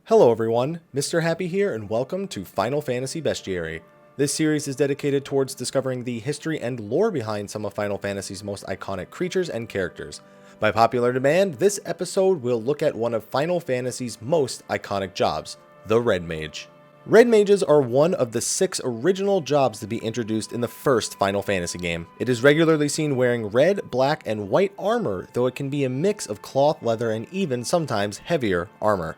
Hello everyone, Mr. Happy here and welcome to Final Fantasy Bestiary. This series is dedicated towards discovering the history and lore behind some of Final Fantasy's most iconic creatures and characters. By popular demand, this episode will look at one of Final Fantasy's most iconic jobs, the Red Mage. Red Mages are one of the 6 original jobs to be introduced in the first Final Fantasy game. It is regularly seen wearing red, black, and white armor, though it can be a mix of cloth, leather, and even sometimes heavier armor.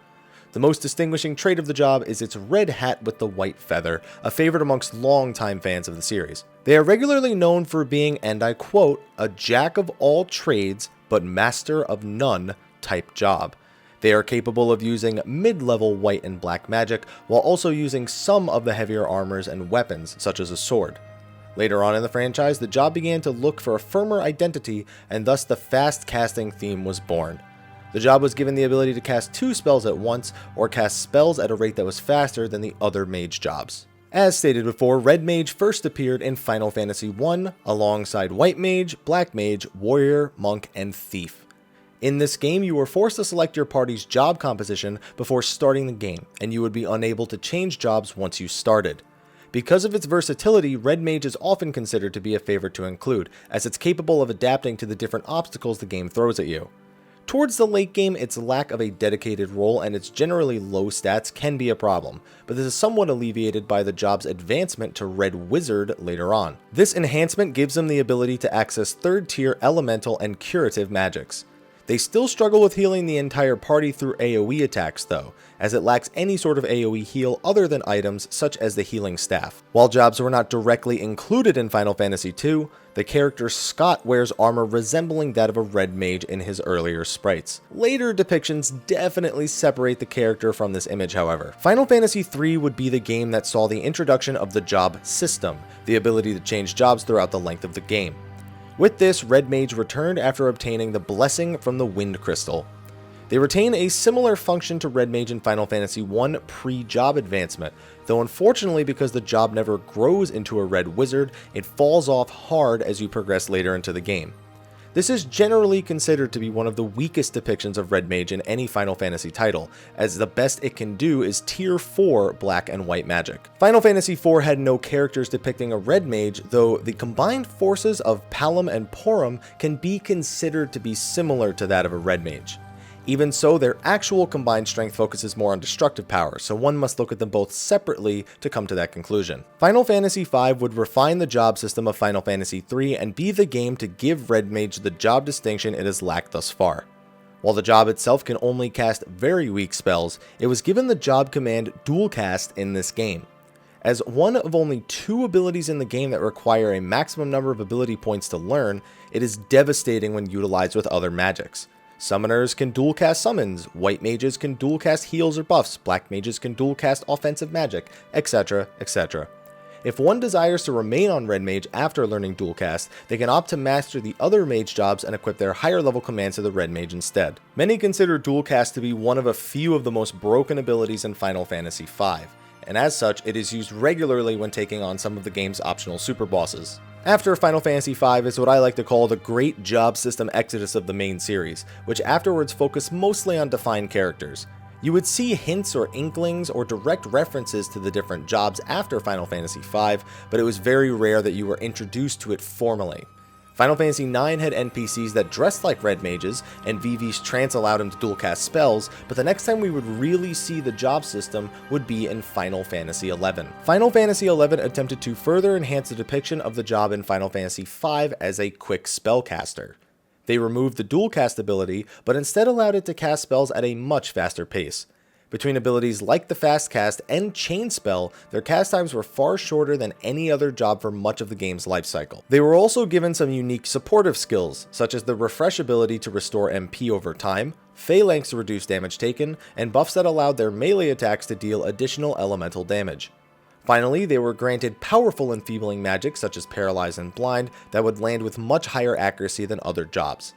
The most distinguishing trait of the job is its red hat with the white feather, a favorite amongst longtime fans of the series. They are regularly known for being, and I quote, a jack of all trades but master of none type job. They are capable of using mid-level white and black magic, while also using some of the heavier armors and weapons, such as a sword. Later on in the franchise, the job began to look for a firmer identity, and thus the fast casting theme was born. The job was given the ability to cast 2 spells at once, or cast spells at a rate that was faster than the other mage jobs. As stated before, Red Mage first appeared in Final Fantasy I, alongside White Mage, Black Mage, Warrior, Monk, and Thief. In this game, you were forced to select your party's job composition before starting the game, and you would be unable to change jobs once you started. Because of its versatility, Red Mage is often considered to be a favorite to include, as it's capable of adapting to the different obstacles the game throws at you. Towards the late game, its lack of a dedicated role and its generally low stats can be a problem, but this is somewhat alleviated by the job's advancement to Red Wizard later on. This enhancement gives them the ability to access 3rd tier elemental and curative magics. They still struggle with healing the entire party through AoE attacks though, as it lacks any sort of AoE heal other than items such as the healing staff. While jobs were not directly included in Final Fantasy II, the character Scott wears armor resembling that of a red mage in his earlier sprites. Later depictions definitely separate the character from this image however. Final Fantasy III would be the game that saw the introduction of the job system, the ability to change jobs throughout the length of the game. With this, Red Mage returned after obtaining the Blessing from the Wind Crystal. They retain a similar function to Red Mage in Final Fantasy I pre-job advancement, though unfortunately because the job never grows into a Red Wizard, it falls off hard as you progress later into the game. This is generally considered to be one of the weakest depictions of Red Mage in any Final Fantasy title, as the best it can do is Tier 4 black and white magic. Final Fantasy IV had no characters depicting a Red Mage, though the combined forces of Palom and Porom can be considered to be similar to that of a Red Mage. Even so, their actual combined strength focuses more on destructive power, so one must look at them both separately to come to that conclusion. Final Fantasy V would refine the job system of Final Fantasy III and be the game to give Red Mage the job distinction it has lacked thus far. While the job itself can only cast very weak spells, it was given the job command Dual Cast in this game. As one of only 2 abilities in the game that require a maximum number of ability points to learn, it is devastating when utilized with other magics. Summoners can dual cast summons, white mages can dual cast heals or buffs, black mages can dual cast offensive magic, etc, etc. If one desires to remain on Red Mage after learning dual cast, they can opt to master the other mage jobs and equip their higher level commands to the Red Mage instead. Many consider dual cast to be one of a few of the most broken abilities in Final Fantasy V, and as such it is used regularly when taking on some of the game's optional super bosses. After Final Fantasy V is what I like to call the great job system exodus of the main series, which afterwards focused mostly on defined characters. You would see hints or inklings or direct references to the different jobs after Final Fantasy V, but it was very rare that you were introduced to it formally. Final Fantasy IX had NPCs that dressed like Red Mages, and Vivi's trance allowed him to dual cast spells, but the next time we would really see the job system would be in Final Fantasy XI. Final Fantasy XI attempted to further enhance the depiction of the job in Final Fantasy V as a quick spellcaster. They removed the dual cast ability, but instead allowed it to cast spells at a much faster pace. Between abilities like the Fast Cast and Chain Spell, their cast times were far shorter than any other job for much of the game's lifecycle. They were also given some unique supportive skills, such as the Refresh ability to restore MP over time, Phalanx to reduce damage taken, and buffs that allowed their melee attacks to deal additional elemental damage. Finally, they were granted powerful enfeebling magic such as Paralyze and Blind that would land with much higher accuracy than other jobs.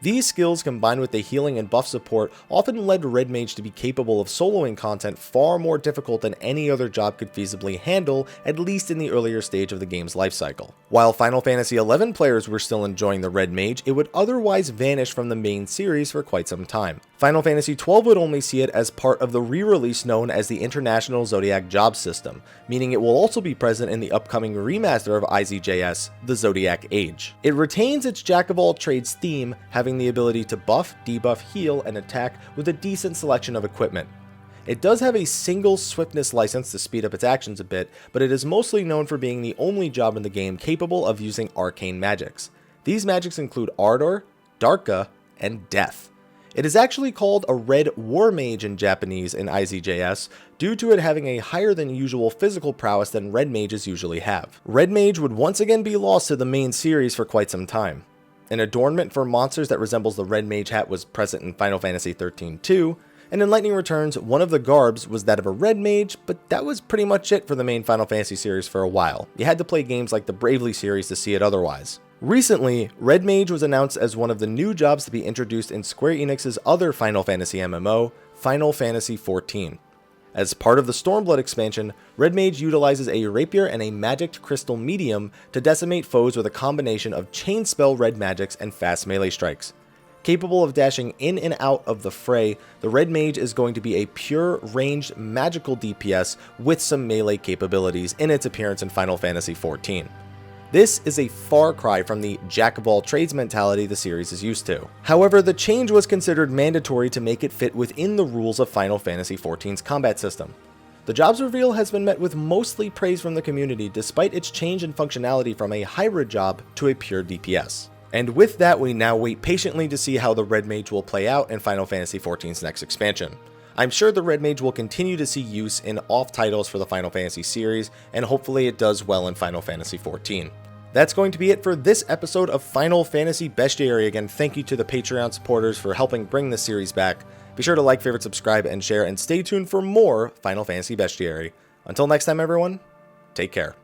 These skills, combined with the healing and buff support, often led Red Mage to be capable of soloing content far more difficult than any other job could feasibly handle, at least in the earlier stage of the game's lifecycle. While Final Fantasy XI players were still enjoying the Red Mage, it would otherwise vanish from the main series for quite some time. Final Fantasy XII would only see it as part of the re-release known as the International Zodiac Job System, meaning it will also be present in the upcoming remaster of IZJS, the Zodiac Age. It retains its jack-of-all-trades theme, having the ability to buff, debuff, heal, and attack with a decent selection of equipment. It does have a single swiftness license to speed up its actions a bit, but it is mostly known for being the only job in the game capable of using arcane magics. These magics include Ardor, Darka, and Death. It is actually called a Red War Mage in Japanese in IZJS, due to it having a higher than usual physical prowess than Red Mages usually have. Red Mage would once again be lost to the main series for quite some time. An adornment for monsters that resembles the Red Mage hat was present in Final Fantasy XIII too, and in Lightning Returns, one of the garbs was that of a Red Mage, but that was pretty much it for the main Final Fantasy series for a while. You had to play games like the Bravely series to see it otherwise. Recently, Red Mage was announced as one of the new jobs to be introduced in Square Enix's other Final Fantasy MMO, Final Fantasy XIV. As part of the Stormblood expansion, Red Mage utilizes a rapier and a magicked crystal medium to decimate foes with a combination of chain spell red magics and fast melee strikes. Capable of dashing in and out of the fray, the Red Mage is going to be a pure ranged magical DPS with some melee capabilities in its appearance in Final Fantasy XIV. This is a far cry from the jack-of-all-trades mentality the series is used to. However, the change was considered mandatory to make it fit within the rules of Final Fantasy XIV's combat system. The job's reveal has been met with mostly praise from the community despite its change in functionality from a hybrid job to a pure DPS. And with that, we now wait patiently to see how the Red Mage will play out in Final Fantasy XIV's next expansion. I'm sure the Red Mage will continue to see use in off titles for the Final Fantasy series, and hopefully it does well in Final Fantasy XIV. That's going to be it for this episode of Final Fantasy Bestiary. Again, thank you to the Patreon supporters for helping bring this series back. Be sure to like, favorite, subscribe, and share, and stay tuned for more Final Fantasy Bestiary. Until next time, everyone, take care.